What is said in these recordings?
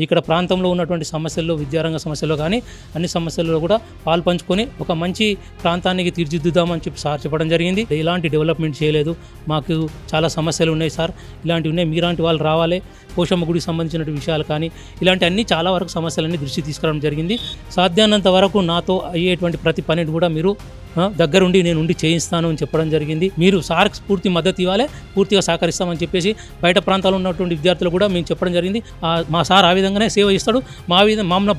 ఇక్కడ ప్రాంతంలో ఉన్నటువంటి సమస్యల్లో, విద్యారంగ సమస్యల్లో కానీ అన్ని సమస్యల్లో కూడా పాల్పంచుకొని ఒక మంచి ప్రాంతానికి తీర్చిదిద్దామని చెప్పి సార్ చెప్పడం జరిగింది. ఎలాంటి డెవలప్మెంట్ చేయలేదు, మాకు చాలా సమస్యలు ఉన్నాయి సార్, ఇలాంటివి ఉన్నాయి, మీలాంటి వాళ్ళు రావాలి, పోషమ్మ గుడికి సంబంధించిన విషయాలు కానీ ఇలాంటి అన్ని చాలా వరకు సమస్యలన్నీ దృష్టి తీసుకురావడం జరిగింది. సాధ్యానంత వరకు నాతో అయ్యేటువంటి ప్రతి పనిని కూడా మీరు దగ్గరుండి నేను ఉండి చేయిస్తాను అని చెప్పడం జరిగింది. మీరు సార్కి పూర్తి మద్దతు ఇవ్వాలి, పూర్తిగా సహకరిస్తామని చెప్పేసి బయట ప్రాంతాల్లో ఉన్నటువంటి విద్యార్థులు కూడా మేము చెప్పడం జరిగింది. మా సార్ ఆ విధంగానే సేవ ఇస్తాడు, మా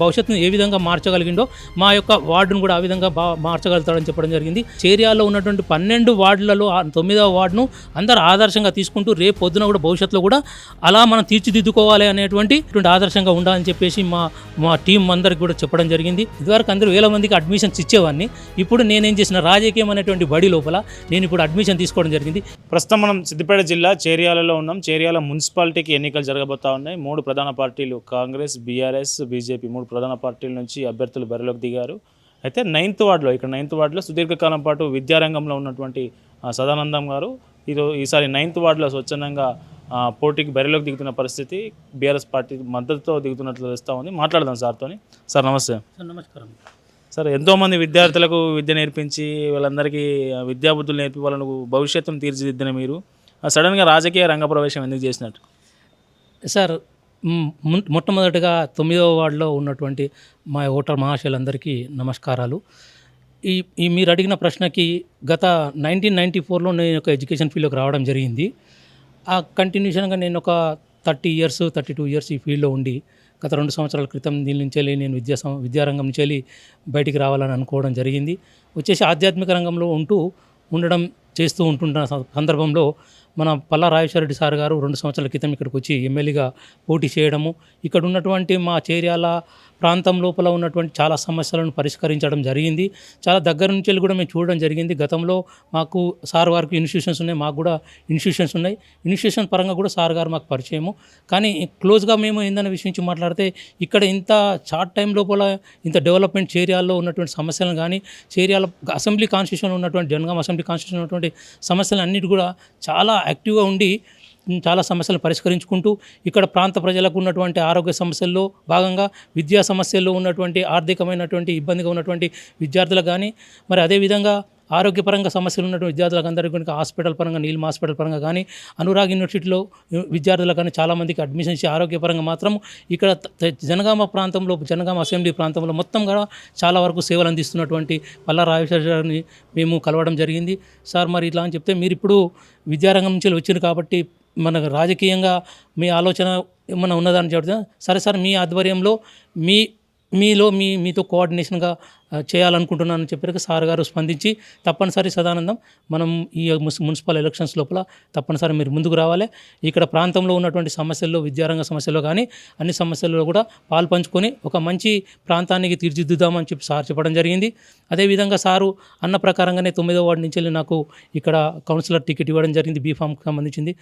భవిష్యత్తును ఏ విధంగా మార్చగలిగిండో మా యొక్క వార్డును కూడా ఆ విధంగా మార్చగలుగుతాడని చెప్పడం జరిగింది. చేరియాలో ఉన్నటువంటి 12 వార్డులలో 9వ వార్డును అందరూ ఆదర్శంగా తీసుకుంటూ రేపు పొద్దున కూడా భవిష్యత్తులో కూడా అలా మనం తీర్చిదిద్దుకోవాలి అనేటువంటి ఆదర్శంగా ఉండాలని చెప్పేసి మా టీం అందరికి కూడా చెప్పడం జరిగింది. ఇదివరకు అందరూ వేల మందికి అడ్మిషన్స్ ఇచ్చేవాడిని, ఇప్పుడు నేనేం చేసిన రాజకీయం అనేటువంటి బడి లోపల నేను ఇప్పుడు అడ్మిషన్ తీసుకోవడం జరిగింది. ప్రస్తుతం మనం సిద్దిపేట జిల్లా చేర్యాలలో ఉన్నాం. చేర్యాల మున్సిపాలిటీకి ఎన్నికలు జరగబోతా ఉన్నాయి. 3 ప్రధాన పార్టీలు కాంగ్రెస్, బీఆర్ఎస్, బీజేపీ 3 ప్రధాన పార్టీల నుంచి అభ్యర్థులు బరిలోకి దిగారు. అయితే 9th వార్డులో సుదీర్ఘకాలం పాటు విద్యారంగంలో ఉన్నటువంటి సదానందం గారు ఈసారి 9th వార్డులో స్వచ్ఛందంగా పోటీకి బరిలోకి దిగుతున్న పరిస్థితి, బీఆర్ఎస్ పార్టీ మద్దతుతో దిగుతున్నట్లు తెలుస్తూ ఉంది. మాట్లాడదాం సార్తో. సార్ నమస్తే. సార్ నమస్కారం. సార్, ఎంతోమంది విద్యార్థులకు విద్య నేర్పించి వాళ్ళందరికీ విద్యాబుద్ధులు నేర్పి వాళ్ళను భవిష్యత్తును తీర్చిదిద్దిన మీరు సడన్గా రాజకీయ రంగ ప్రవేశం ఎందుకు చేసినట్టు? సార్, మొట్టమొదటిగా 9వ వార్డులో ఉన్నటువంటి మా ఓటర్ మహాశయులందరికీ నమస్కారాలు. ఈ మీరు అడిగిన ప్రశ్నకి గత 1994లో నేను ఒక ఎడ్యుకేషన్ ఫీల్డ్లోకి రావడం జరిగింది. ఆ కంటిన్యూషన్గా నేను ఒక 32 ఇయర్స్ ఈ ఫీల్డ్లో ఉండి గత 2 సంవత్సరాల క్రితం దీని నుంచి వెళ్ళి నేను విద్యారంగం నుంచి వెళ్ళి బయటికి రావాలని అనుకోవడం జరిగింది. వచ్చేసి ఆధ్యాత్మిక రంగంలో చేస్తూ ఉంటున్న సందర్భంలో మన పల్లా రాజేశ్వరరెడ్డి సార్ గారు 2 సంవత్సరాల క్రితం ఇక్కడికి వచ్చి ఎమ్మెల్యేగా పోటీ చేయడము, ఇక్కడ ఉన్నటువంటి మా చేర్యాల ప్రాంతం లోపల ఉన్నటువంటి చాలా సమస్యలను పరిష్కరించడం జరిగింది. చాలా దగ్గర నుంచి వెళ్ళి కూడా మేము చూడడం జరిగింది. గతంలో మాకు సార్ గారికి ఇన్స్టిట్యూషన్స్ ఉన్నాయి, మాకు కూడా ఇన్స్టిట్యూషన్స్ ఉన్నాయి. ఇన్స్టిట్యూషన్ పరంగా కూడా సార్ గారు మాకు పరిచయము. కానీ క్లోజ్గా మేము ఏందన్న విషయం నుంచి మాట్లాడితే ఇక్కడ ఇంత షార్ట్ టైం లోపల ఇంత డెవలప్మెంట్ చేర్యాల్లో ఉన్నటువంటి సమస్యలను కానీ, చేర్యాల అసెంబ్లీ కాన్స్టిట్యూషన్ ఉన్నటువంటి జనగాం అసెంబ్లీ కాన్స్టిట్యూషన్ ఉన్నటువంటి సమస్యలు అన్నిటి కూడా చాలా యాక్టివ్గా ఉండి చాలా సమస్యలను పరిష్కరించుకుంటూ ఇక్కడ ప్రాంత ప్రజలకు ఉన్నటువంటి ఆరోగ్య సమస్యల్లో భాగంగా విద్యా సమస్యల్లో ఉన్నటువంటి ఆర్థికమైనటువంటి ఇబ్బందిగా ఉన్నటువంటి విద్యార్థులకు కానీ, మరి అదేవిధంగా ఆరోగ్యపరంగా సమస్యలు ఉన్నటువంటి విద్యార్థులకు అందరికీ కనుక హాస్పిటల్ పరంగా, నీల్మ హాస్పిటల్ పరంగా కానీ, అనురాగ్ యూనివర్సిటీలో విద్యార్థులకు కానీ చాలామందికి అడ్మిషన్ ఇచ్చి ఆరోగ్యపరంగా మాత్రం ఇక్కడ జనగామ అసెంబ్లీ ప్రాంతంలో మొత్తం కూడా చాలా వరకు సేవలు అందిస్తున్నటువంటి పల్లా రాజేశ్వర గారిని మేము కలవడం జరిగింది. సార్, మరి ఇట్లా అని చెప్తే మీరు ఇప్పుడు విద్యారంగం నుంచి వచ్చారు కాబట్టి మనకు రాజకీయంగా మీ ఆలోచన ఏమన్నా ఉన్నదని చెప్తే, సరే సార్ మీ ఆధ్వర్యంలో మీతో కోఆర్డినేషన్గా చేయాలనుకుంటున్నానని చెప్పారు. సార్ గారు స్పందించి తప్పనిసరి సదానందం, మనం ఈ మున్సిపల్ ఎలక్షన్స్ లోపల తప్పనిసరి మీరు ముందుకు రావాలి, ఇక్కడ ప్రాంతంలో ఉన్నటువంటి సమస్యల్లో, విద్యారంగ సమస్యల్లో కానీ అన్ని సమస్యల్లో కూడా పాల్పంచుకొని ఒక మంచి ప్రాంతానికి తీర్చిదిద్దామని చెప్పి సార్ చెప్పడం జరిగింది. అదేవిధంగా సారు అన్న ప్రకారంగానే 9వ వార్డు నుంచి వెళ్ళి నాకు ఇక్కడ కౌన్సిలర్ టికెట్ ఇవ్వడం జరిగింది, బీఫామ్కి సంబంధించింది.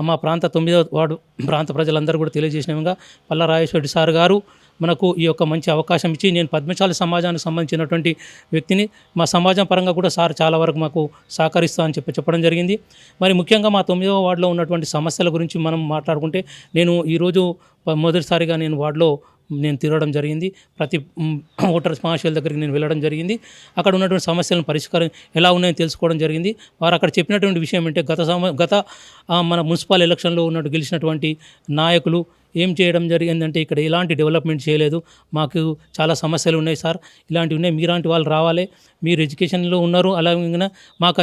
మా ప్రాంత 9వ వార్డు ప్రాంత ప్రజలందరూ కూడా తెలియజేసిన విధంగా పల్లా రాజేశ్వరరెడ్డి సార్ గారు మనకు ఈ యొక్క మంచి అవకాశం ఇచ్చి, నేను పద్మశాలి సమాజానికి సంబంధించినటువంటి వ్యక్తిని, మా సమాజం పరంగా కూడా సార్ చాలా వరకు మాకు సహకరిస్తా అని చెప్పడం జరిగింది. మరి ముఖ్యంగా మా 9వ వార్డులో ఉన్నటువంటి సమస్యల గురించి మనం మాట్లాడుకుంటే, నేను ఈరోజు మొదటిసారిగా వార్డులో తిరగడం జరిగింది. ప్రతి ఓటర్ మహాశయుల దగ్గరికి నేను వెళ్ళడం జరిగింది. అక్కడ ఉన్నటువంటి సమస్యలను పరిష్కారం ఎలా ఉన్నాయని తెలుసుకోవడం జరిగింది. వారు అక్కడ చెప్పినటువంటి విషయం ఏంటంటే, గత మన మున్సిపల్ ఎలక్షన్లో గెలిచినటువంటి నాయకులు ఏం చేయడం జరిగిందంటే, ఇక్కడ ఎలాంటి డెవలప్మెంట్ చేయలేదు, మాకు చాలా సమస్యలు ఉన్నాయి సార్, ఇలాంటివి ఉన్నాయి, మీలాంటి వాళ్ళు రావాలి, మీరు ఎడ్యుకేషన్లో ఉన్నారు, అలాగే మాకు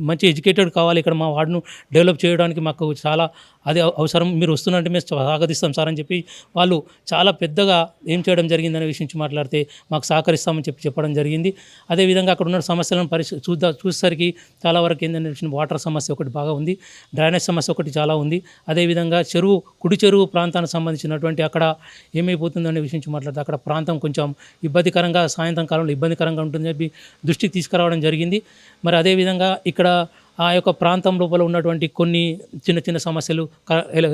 మంచి ఎడ్యుకేటెడ్ కావాలి, ఇక్కడ మా వార్డును డెవలప్ చేయడానికి మాకు చాలా అది అవసరం, మీరు వస్తున్నట్టు మేము స్వాగతిస్తాం సార్ అని చెప్పి వాళ్ళు చాలా పెద్దగా ఏం చేయడం జరిగిందనే విషయం నుంచి మాట్లాడితే మాకు సహకరిస్తామని చెప్పడం జరిగింది. అదేవిధంగా అక్కడ ఉన్న సమస్యలను చూసేసరికి చాలా వరకు ఏంటంటే, వాటర్ సమస్య ఒకటి బాగా ఉంది, డ్రైనేజ్ సమస్య ఒకటి చాలా ఉంది. అదేవిధంగా కుడి చెరువు ప్రాంతానికి సంబంధించినటువంటి అక్కడ ఏమైపోతుందనే విషయం నుంచి మాట్లాడితే అక్కడ ప్రాంతం కొంచెం ఇబ్బందికరంగా, సాయంత్రం కాలంలో ఇబ్బందికరంగా ఉంటుందని చెప్పి దృష్టికి తీసుకురావడం జరిగింది. మరి అదేవిధంగా ఇక్కడ ఆ యొక్క ప్రాంతం లోపల ఉన్నటువంటి కొన్ని చిన్న చిన్న సమస్యలు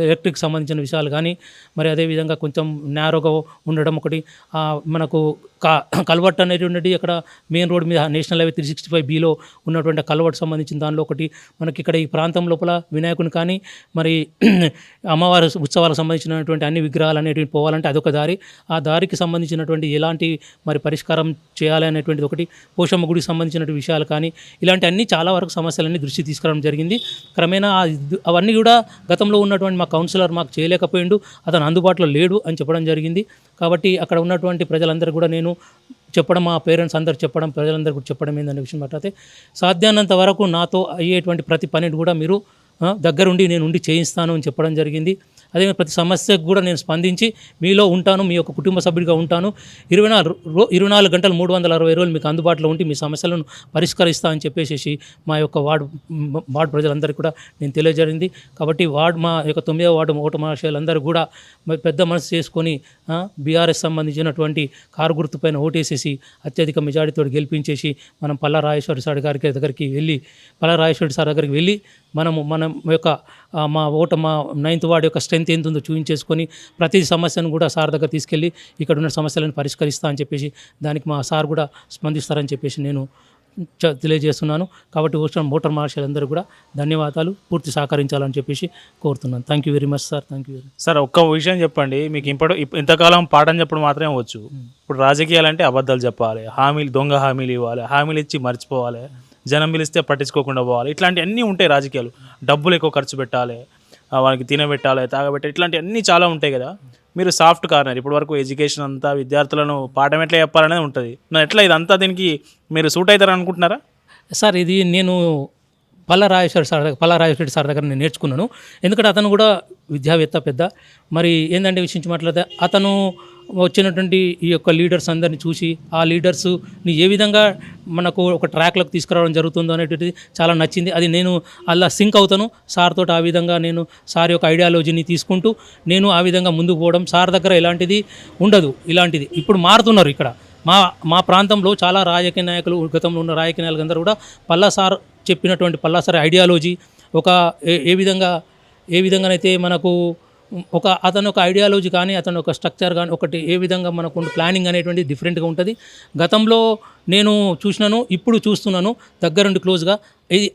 ఎలక్ట్రిక్ సంబంధించిన విషయాలు కానీ మరి అదేవిధంగా కొంచెం నేరోగా ఉండడం ఒకటి, మనకు కల్వర్ట్ అనేటువంటి అక్కడ మెయిన్ రోడ్ మీద నేషనల్ హైవే 365Bలో ఉన్నటువంటి కల్వర్ట్ సంబంధించిన దానిలో ఒకటి, మనకి ఇక్కడ ఈ ప్రాంతం లోపల వినాయకుని కానీ మరి అమ్మవారి ఉత్సవాలకు సంబంధించినటువంటి అన్ని విగ్రహాలు అనేటివి పోవాలంటే అదొక దారి, ఆ దారికి సంబంధించినటువంటి ఎలాంటి మరి పరిష్కారం చేయాలి అనేటువంటిది ఒకటి, పోషమ్మ గుడికి సంబంధించినటువంటి విషయాలు కానీ ఇలాంటి అన్ని చాలా వరకు సమస్యలన్నీ దృష్టి తీసుకురావడం జరిగింది. క్రమేణా అవన్నీ కూడా గతంలో ఉన్నటువంటి మా కౌన్సిలర్ మాకు చేయలేకపోయిండు, అతను అందుబాటులో లేడు అని చెప్పడం జరిగింది. కాబట్టి అక్కడ ఉన్నటువంటి ప్రజలందరూ కూడా నేను చెప్పడం, మా పేరెంట్స్ అందరు చెప్పడం, ప్రజలందరూ కూడా చెప్పడం ఏందనే విషయం మాట్లాడితే సాధ్యానంత వరకు నాతో అయ్యేటువంటి ప్రతి పనిని కూడా మీరు దగ్గరుండి నేను ఉండి చేయిస్తాను అని చెప్పడం జరిగింది. అదే ప్రతి సమస్యకు కూడా నేను స్పందించి మీలో ఉంటాను, మీ యొక్క కుటుంబ సభ్యుడిగా ఉంటాను, 24 గంటలు 360 రోజులు మీకు అందుబాటులో ఉండి మీ సమస్యలను పరిష్కరిస్తా అని చెప్పేసి మా యొక్క వార్డు ప్రజలందరికీ కూడా నేను తెలియజేరింది. కాబట్టి మా యొక్క 9వ వార్డు ఓటు మహాశయులందరూ కూడా పెద్ద మనసు చేసుకొని బీఆర్ఎస్ సంబంధించినటువంటి కారు గుర్తుపైన ఓటేసేసి అత్యధిక మెజారిటీతో గెలిపించేసి మనం పల్లా రాజేశ్వరి సార్ దగ్గరికి వెళ్ళి మన యొక్క మా 9th వార్డు యొక్క స్ట్రెంత్ ఎంత ఉందో చూపించేసుకొని ప్రతి సమస్యను కూడా సార్ దగ్గర తీసుకెళ్ళి ఇక్కడ ఉన్న సమస్యలను పరిష్కరిస్తా అని చెప్పేసి దానికి మా సార్ కూడా స్పందిస్తారని చెప్పేసి నేను తెలియజేస్తున్నాను. కాబట్టి ఓటర్ మార్షల్ అందరూ కూడా ధన్యవాదాలు, పూర్తి సహకరించాలని చెప్పేసి కోరుతున్నాను. Thank you very much sir. Thank you. Sir ఒక్క విషయం చెప్పండి, మీకు ఇంతకాలం పాఠం చెప్పడం మాత్రమే వచ్చు, ఇప్పుడు రాజకీయాలంటే అబద్ధాలు చెప్పాలి, దొంగ హామీలు ఇవ్వాలి, హామీలు ఇచ్చి మర్చిపోవాలి, జనం పిలిస్తే పట్టించుకోకుండా పోవాలి, ఇట్లాంటి అన్నీ ఉంటాయి రాజకీయాలు. డబ్బులు ఎక్కువ ఖర్చు పెట్టాలి, వాళ్ళకి తినబెట్టాలి, తాగబెట్టాలి, ఇట్లాంటి అన్నీ చాలా ఉంటాయి కదా. మీరు సాఫ్ట్ కార్నర్, ఇప్పటి వరకు ఎడ్యుకేషన్ అంతా విద్యార్థులను పాఠం ఎట్లా చెప్పాలనేది ఉంటుంది, ఎట్లా ఇదంతా దీనికి మీరు సూట్ అవుతారని అనుకుంటున్నారా? సార్ ఇది నేను పల్లా రాజేశ్వరి సార్ దగ్గర నేను నేర్చుకున్నాను. ఎందుకంటే అతను కూడా విద్యావేత్త పెద్ద. మరి ఏంటంటే విషయం మాట్లాడితే అతను వచ్చినటువంటి ఈ యొక్క లీడర్స్ అందరిని చూసి ఆ లీడర్స్ని ఏ విధంగా మనకు ఒక ట్రాక్లోకి తీసుకురావడం జరుగుతుందో అనేటువంటిది చాలా నచ్చింది. అది నేను అలా సింక్ అవుతాను సార్ తోటి. ఆ విధంగా నేను సార్ యొక్క ఐడియాలజీని తీసుకుంటూ నేను ఆ విధంగా ముందుకు పోవడం. సార్ దగ్గర ఇలాంటిది ఉండదు, ఇలాంటిది ఇప్పుడు మారుతున్నారు. ఇక్కడ మా ప్రాంతంలో చాలా రాజకీయ నాయకులు, గతంలో ఉన్న రాజకీయ నాయకులు అందరూ కూడా పల్లా సార్ చెప్పినటువంటి పల్లా సార్ ఐడియాలజీ ఒక ఏ విధంగానైతే మనకు అతను ఒక ఐడియాలజీ కానీ అతను ఒక స్ట్రక్చర్ కానీ ఒకటి ఏ విధంగా మనకు ప్లానింగ్ అనేటువంటి డిఫరెంట్గా ఉంటుంది. గతంలో నేను చూసినాను, ఇప్పుడు చూస్తున్నాను దగ్గరుండి క్లోజ్గా.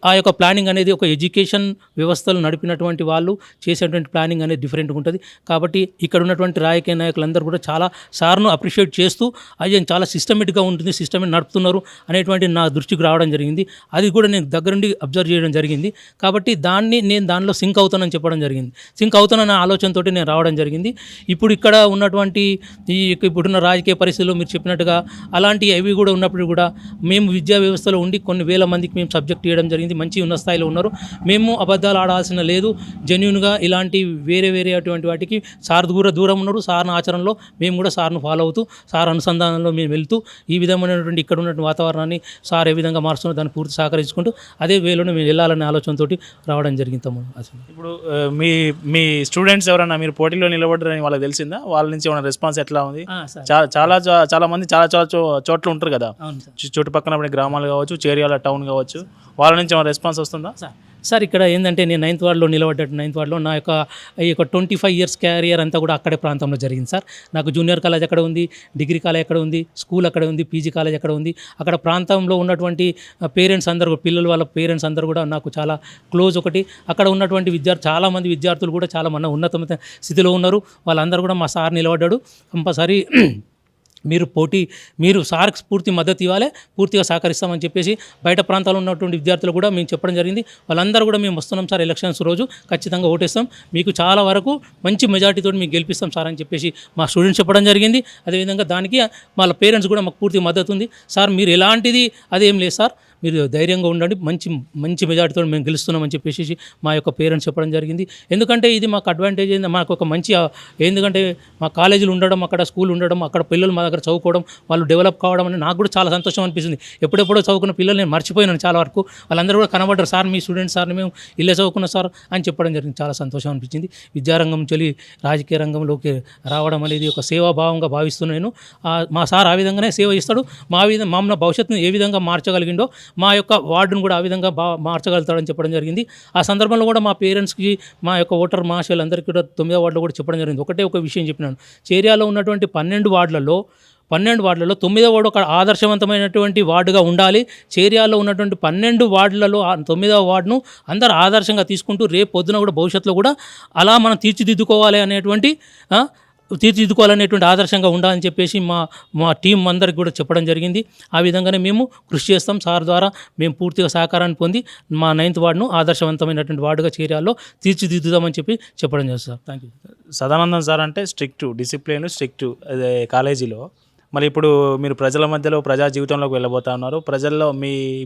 ఆ యొక్క ప్లానింగ్ అనేది ఒక ఎడ్యుకేషన్ వ్యవస్థలు నడిపినటువంటి వాళ్ళు చేసేటువంటి ప్లానింగ్ అనేది డిఫరెంట్గా ఉంటుంది. కాబట్టి ఇక్కడ ఉన్నటువంటి రాజకీయ నాయకులందరూ కూడా చాలా సార్ను అప్రిషియేట్ చేస్తూ అది చాలా సిస్టమేటిక్గా ఉంటుంది, సిస్టమేటిక్ నడుపుతున్నారు అనేటువంటి నా దృష్టికి రావడం జరిగింది. అది కూడా నేను దగ్గరుండి అబ్జర్వ్ చేయడం జరిగింది. కాబట్టి నేను దానిలో సింక్ అవుతానని చెప్పడం జరిగింది. సింక్ అవుతానన్న ఆలోచనతో నేను రావడం జరిగింది. ఇప్పుడు ఇక్కడ ఉన్నటువంటి ఇప్పుడున్న రాజకీయ పరిస్థితుల్లో మీరు చెప్పినట్టుగా అలాంటి అవి కూడా ఉన్నప్పుడు కూడా మేము విద్యా వ్యవస్థలో ఉండి కొన్ని వేల మందికి మేము సబ్జెక్ట్ ఇవ్వడం జరిగింది. మంచి ఉన్న స్థాయిలో ఉన్నారు. మేము అబద్ధాలు ఆడాల్సిన లేదు. జెన్యూన్గా ఇలాంటి వేరే అటువంటి వాటికి సార్ దూరం ఉన్నారు. సార్ని ఆచరణలో మేము కూడా సార్ను ఫాలో అవుతూ సార్ అనుసంధానంలో మేము వెళ్తూ ఈ విధమైనటువంటి ఇక్కడ ఉన్నటువంటి వాతావరణాన్ని సార్ ఏ విధంగా మారుస్తున్నా దాన్ని పూర్తి సహకరించుకుంటూ అదే వేలోనే మేము వెళ్ళాలనే ఆలోచనతో రావడం జరిగింది. ఇప్పుడు మీ స్టూడెంట్స్ ఎవరైనా మీరు పోటీలో నిలబడ్డారని వాళ్ళకి తెలిసిందా? వాళ్ళ నుంచి ఏమైనా రెస్పాన్స్ ఎట్లా ఉంది? చాలా మంది చాలా చోట్ల ఉంటారు కదా, చుట్టుపక్కల గ్రామాలు కావచ్చు, చేర్యాల టౌన్ కావచ్చు, వాళ్ళ నుంచి ఏమైనా రెస్పాన్స్ వస్తుందా? సార్ ఇక్కడ ఏంటంటే నేను 9th వార్డులో నిలబడ్డట్టు 9th వార్డులో నా యొక్క ఈ యొక్క 25 years క్యారియర్ అంతా కూడా అక్కడే ప్రాంతంలో జరిగింది సార్. నాకు జూనియర్ కాలేజ్ అక్కడ ఉంది, డిగ్రీ కాలేజ్ అక్కడ ఉంది, స్కూల్ అక్కడ ఉంది, పీజీ కాలేజ్ అక్కడ ఉంది. అక్కడ ప్రాంతంలో ఉన్నటువంటి పేరెంట్స్ అందరూ, పిల్లలు వాళ్ళ పేరెంట్స్ అందరూ కూడా నాకు చాలా క్లోజ్. ఒకటి అక్కడ ఉన్నటువంటి చాలామంది విద్యార్థులు కూడా చాలా ఉన్నతమైన స్థితిలో ఉన్నారు. వాళ్ళందరూ కూడా మా సార్ నిలబడ్డాడు. కంపల్సరీ మీరు సార్కి పూర్తి మద్దతు ఇవ్వాలి, పూర్తిగా సహకరిస్తామని చెప్పేసి బయట ప్రాంతాల్లో ఉన్నటువంటి విద్యార్థులు కూడా మేము చెప్పడం జరిగింది. వాళ్ళందరూ కూడా మేము వస్తున్నాం సార్, ఎలక్షన్స్ రోజు ఖచ్చితంగా ఓటేస్తాం, మీకు చాలా వరకు మంచి మెజార్టీతో మీకు గెలిపిస్తాం సార్ అని చెప్పేసి మా స్టూడెంట్స్ చెప్పడం జరిగింది. అదేవిధంగా దానికి వాళ్ళ పేరెంట్స్ కూడా మాకు పూర్తి మద్దతు ఉంది. సార్ మీరు ఎలాంటిది అదేం లేదు సార్, మీరు ధైర్యంగా ఉండండి, మంచి మెజార్టీతో మేము గెలుస్తున్నామని చెప్పేసి మా యొక్క పేరెంట్స్ చెప్పడం జరిగింది. ఎందుకంటే ఇది మాకు అడ్వాంటేజ్ అయింది, మాకు ఒక మంచి ఎందుకంటే మా కాలేజీలు ఉండడం, అక్కడ స్కూల్ ఉండడం, అక్కడ పిల్లలు మా దగ్గర చదువుకోవడం, వాళ్ళు డెవలప్ కావడం అని నాకు కూడా చాలా సంతోషం అనిపిస్తుంది. ఎప్పుడెప్పుడో చదువుకున్న పిల్లలు నేను మర్చిపోయినాను చాలా వరకు. వాళ్ళందరూ కూడా కనబడ్డారు, సార్ మీ స్టూడెంట్స్ సార్, మేము ఇల్లే చదువుకున్న సార్ అని చెప్పడం జరిగింది. చాలా సంతోషం అనిపించింది. విద్యారంగం నుంచి రాజకీయ రంగంలోకి రావడం అనేది ఒక సేవాభావంగా భావిస్తున్నాను. మా సార్ ఆ విధంగానే సేవ ఇస్తాడు. మమ్మల్ని భవిష్యత్తును ఏ విధంగా మార్చగలిగిండో మా యొక్క వార్డును కూడా ఆ విధంగా మార్చగలుగుతాడని చెప్పడం జరిగింది. ఆ సందర్భంలో కూడా మా పేరెంట్స్కి, మా యొక్క ఓటర్ మహాశయులందరికీ కూడా 9వ వార్డులో కూడా చెప్పడం జరిగింది. ఒక విషయం చెప్పినాను. చేర్యాలో ఉన్నటువంటి 12 వార్డులలో 9వ వార్డు ఒక ఆదర్శవంతమైనటువంటి వార్డుగా ఉండాలి. చేర్యాలో ఉన్నటువంటి 12 వార్డులలో 9వ వార్డును అందరూ ఆదర్శంగా తీసుకుంటూ రేపు పొద్దున కూడా భవిష్యత్తులో కూడా అలా మనం తీర్చిదిద్దుకోవాలనేటువంటి ఆదర్శంగా ఉండాలని చెప్పేసి మా టీం అందరికి కూడా చెప్పడం జరిగింది. ఆ విధంగానే మేము కృషి చేస్తాం. సార్ ద్వారా మేము పూర్తిగా సహకారాన్ని పొంది మా 9th వార్డును ఆదర్శవంతమైనటువంటి వార్డుగా చేర్యాల్లో తీర్చిదిద్దుదామని చెప్పడం చేస్తాం sir. Thank you. Sadanandam sir అంటే స్ట్రిక్ట్ డిసిప్లిన్, స్ట్రిక్ట్ అదే కాలేజీలో. మరి ఇప్పుడు మీరు ప్రజల మధ్యలో ప్రజా జీవితంలోకి వెళ్ళబోతా ఉన్నారు. ప్రజల్లో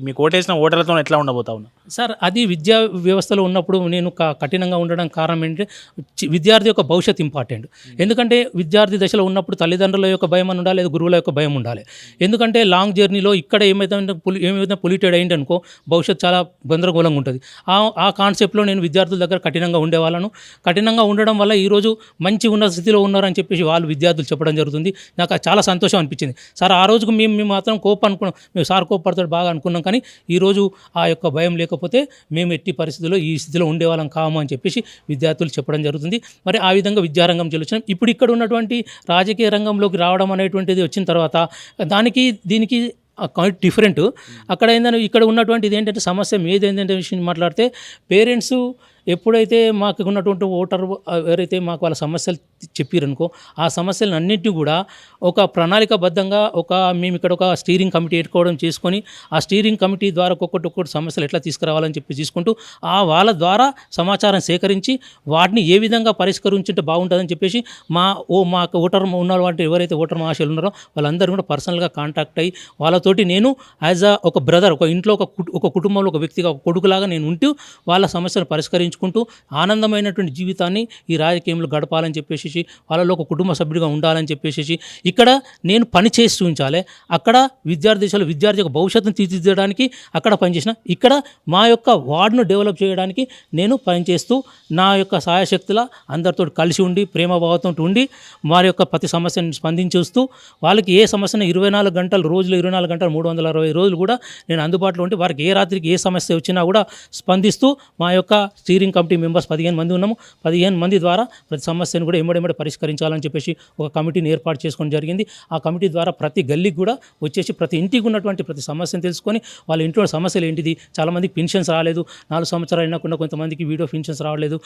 మీకు ఓటేసిన ఓటర్లతో ఎట్లా ఉండబోతా ఉన్నారు సార్? అది విద్యా వ్యవస్థలో ఉన్నప్పుడు నేను కఠినంగా ఉండడానికి కారణం ఏంటంటే విద్యార్థి యొక్క భవిష్యత్ ఇంపార్టెంట్. ఎందుకంటే విద్యార్థి దశలో ఉన్నప్పుడు తల్లిదండ్రుల యొక్క భయం అని ఉండాలి, లేదా గురువుల యొక్క భయం ఉండాలి. ఎందుకంటే లాంగ్ జర్నీలో ఇక్కడ ఏమైతే పొల్యూటెడ్ అయింది అనుకో భవిష్యత్తు చాలా గందరగోళంగా ఉంటుంది. ఆ కాన్సెప్ట్లో నేను విద్యార్థుల దగ్గర కఠినంగా ఉండేవాళ్ళను. కఠినంగా ఉండడం వల్ల ఈరోజు మంచి ఉన్నత స్థితిలో ఉన్నారని చెప్పేసి వాళ్ళు విద్యార్థులు చెప్పడం జరుగుతుంది. నాకు చాలా సంతోషం అనిపించింది. సార్ ఆ రోజుకు మేము మాత్రం అనుకున్నాం, మేము సార్ కోపడతాడు బాగా అనుకున్నాం. కానీ ఈరోజు ఆ యొక్క భయం లేకపోతే మేము ఎట్టి పరిస్థితుల్లో ఈ స్థితిలో ఉండేవాళ్ళం కాము అని చెప్పేసి విద్యార్థులు చెప్పడం జరుగుతుంది. మరి ఆ విధంగా విద్యారంగం చెల్లించాం. ఇప్పుడు ఇక్కడ ఉన్నటువంటి రాజకీయ రంగంలోకి రావడం అనేటువంటిది వచ్చిన తర్వాత దీనికి డిఫరెంట్. అక్కడ ఏంటంటే ఇక్కడ ఉన్నటువంటిది ఏంటంటే సమస్య ఏదేంటంటే విషయం మాట్లాడితే పేరెంట్స్ ఎప్పుడైతే మాకు ఉన్నటువంటి ఓటర్ ఎవరైతే మాకు వాళ్ళ సమస్యలు చెప్పారనుకో ఆ సమస్యలను అన్నింటినీ కూడా ఒక ప్రణాళికాబద్ధంగా మేము ఇక్కడ ఒక స్టీరింగ్ కమిటీ ఏర్పడం చేసుకొని ఆ స్టీరింగ్ కమిటీ ద్వారా ఒక్కొక్కటి సమస్యలు ఎట్లా తీసుకురావాలని చెప్పి తీసుకుంటూ వాళ్ళ ద్వారా సమాచారం సేకరించి వాటిని ఏ విధంగా పరిష్కరించుంటే బాగుంటుందని చెప్పేసి మాకు ఓటర్ ఉన్నటువంటి ఎవరైతే ఓటర్ మహాశయులు ఉన్నారో వాళ్ళందరూ కూడా పర్సనల్గా కాంటాక్ట్ అయ్యి వాళ్ళతోటి నేను యాజ్ ఒక బ్రదర్, ఒక ఇంట్లో ఒక కుటుంబంలో ఒక వ్యక్తిగా ఒక కొడుకులాగా నేను ఉంటూ వాళ్ళ సమస్యను పరిష్కరించుకుంటూ ఆనందమైనటువంటి జీవితాన్ని ఈ రాజకీయంలో గడపాలని చెప్పేసి వాళ్ళలో ఒక కుటుంబ సభ్యుడిగా ఉండాలని చెప్పేసి ఇక్కడ నేను పని చేసి చూపించాలి. అక్కడ విద్యార్థి యొక్క భవిష్యత్తును తీర్చిదిద్దడానికి అక్కడ పనిచేసిన, ఇక్కడ మా యొక్క వార్డును డెవలప్ చేయడానికి నేను పనిచేస్తూ నా యొక్క సాయశక్తుల అందరితో కలిసి ఉండి ప్రేమభావంతో ఉండి వారి యొక్క ప్రతి సమస్యను స్పందించేస్తూ వాళ్ళకి ఏ సమస్యను 24 గంటలు రోజులు 24 గంటలు 360 రోజులు కూడా నేను అందుబాటులో ఉండి వారికి ఏ రాత్రికి ఏ సమస్య వచ్చినా కూడా స్పందిస్తూ మా యొక్క స్టీరింగ్ కమిటీ మెంబర్స్ 15 మంది ఉన్నాము. 15 మంది ద్వారా ప్రతి సమస్యను కూడా ఎమ్మడెమ్మడి పరిష్కరించాలని చెప్పేసి ఒక కమిటీని ఏర్పాటు చేసుకోవడం జరిగింది. ఆ కమిటీ ద్వారా ప్రతి గల్లీకి కూడా వచ్చేసి ప్రతి ఇంటికి ఉన్నటువంటి ప్రతి సమస్యను తెలుసుకొని వాళ్ళ ఇంట్లో సమస్యలు ఏంటిది, చాలామందికి పెన్షన్స్ రాలేదు, 4 సంవత్సరాలు అయినా కొంతమందికి వీడియో పెన్షన్స్ రావలేదు,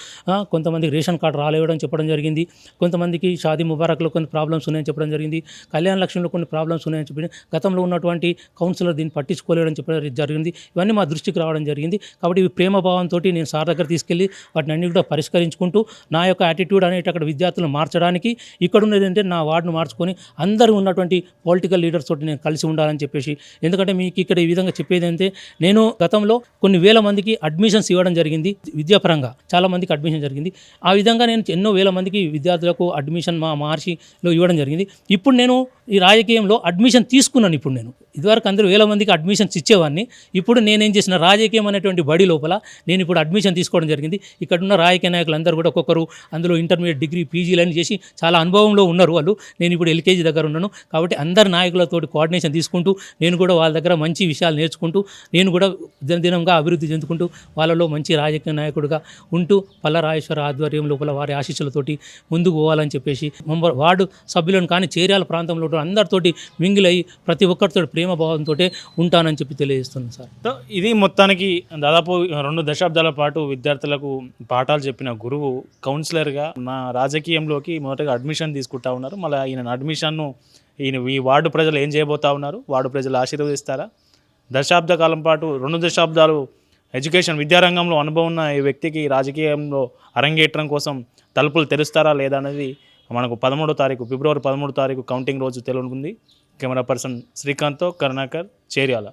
కొంతమందికి రేషన్ కార్డు రాలేవడం చెప్పడం జరిగింది, కొంతమందికి షాదీ ముబారక్లో కొన్ని ప్రాబ్లమ్స్ ఉన్నాయని చెప్పడం జరిగింది, కళ్యాణ లక్ష్యంలో కొన్ని ప్రాబ్లమ్స్ ఉన్నాయని చెప్పి గతంలో ఉన్నటువంటి కౌన్సిలర్ దీన్ని పట్టించుకోలేదని చెప్పడం జరిగింది. ఇవన్నీ మా దృష్టికి రావడం జరిగింది. కాబట్టి ఇవి ప్రేమభావంతో నేను సార్ దగ్గర తీసుకెళ్ళి వాటిని అన్ని కూడా పరిష్కరించుకుంటూ నా యొక్క యాటిట్యూడ్ అనేది అక్కడ విద్యార్థులను మార్చడానికి ఇక్కడ ఉన్నది అంటే నా వార్డును మార్చుకొని అందరూ ఉన్నటువంటి పొలిటికల్ లీడర్స్ తోటి నేను కలిసి ఉండాలని చెప్పేసి. ఎందుకంటే మీకు ఇక్కడ ఈ విధంగా చెప్పేది అంటే నేను గతంలో కొన్ని వేల మందికి అడ్మిషన్స్ ఇవ్వడం జరిగింది, విద్యాపరంగా చాలా మందికి అడ్మిషన్ జరిగింది. ఆ విధంగా నేను ఎన్నో వేల మందికి విద్యార్థులకు అడ్మిషన్ మా మహర్షిలో ఇవ్వడం జరిగింది. ఇప్పుడు నేను ఈ రాజకీయంలో అడ్మిషన్ తీసుకున్నాను. ఇప్పుడు నేను ఇదివరకు అందరూ వేల మందికి అడ్మిషన్స్ ఇచ్చేవాడిని. ఇప్పుడు నేనేం చేసిన రాజకీయం అనేటువంటి బడి లోపల నేను ఇప్పుడు అడ్మిషన్ తీసుకోవడం జరిగింది. ఇక్కడ ఉన్న రాజకీయ నాయకులు అందరూ కూడా ఒక్కొక్కరు అందులో ఇంటర్మీడియట్, డిగ్రీ, పీజీలని చేసి చాలా అనుభవంలో ఉన్నారు వాళ్ళు. నేను ఇప్పుడు ఎల్కేజీ దగ్గర ఉన్నాను. కాబట్టి అందరు నాయకులతో కోఆర్డినేషన్ తీసుకుంటూ నేను కూడా వాళ్ళ దగ్గర మంచి విషయాలు నేర్చుకుంటూ నేను కూడా దినదినంగా అభివృద్ధి చెందుకుంటూ వాళ్ళలో మంచి రాజకీయ నాయకుడిగా ఉంటూ పల్లరాజేశ్వర ఆధ్వర్యం లోపల వారి ఆశీస్సులతోటి ముందుకు పోవాలని చెప్పేసి వార్డు సభ్యులను కానీ చేర్యాల ప్రాంతంలో అందరితోటి మింగిల్ అయ్యి ప్రతి ఒక్కరితో ప్రేమభావంతో ఉంటానని చెప్పి తెలియజేస్తున్నాను సార్. సో ఇది మొత్తానికి దాదాపు 2 దశాబ్దాల పాటు విద్యార్థులకు పాఠాలు చెప్పిన గురువు కౌన్సిలర్గా నా రాజకీయంలోకి మొదటగా అడ్మిషన్ తీసుకుంటా ఉన్నారు. మళ్ళీ ఈ వార్డు ప్రజలు ఏం చేయబోతా ఉన్నారు, వార్డు ప్రజలు ఆశీర్వదిస్తారా, దశాబ్ద కాలం పాటు 2 దశాబ్దాలు ఎడ్యుకేషన్ విద్యారంగంలో అనుభవం ఉన్న ఈ వ్యక్తికి రాజకీయంలో అరంగేట్రం కోసం తలుపులు తెరుస్తారా లేదా అనేది మనకు ఫిబ్రవరి 13వ తారీఖు కౌంటింగ్ రోజు తెలియనుంది. కెమెరా పర్సన్ శ్రీకాంత్తో కరుణాకర్, చేర్యాల.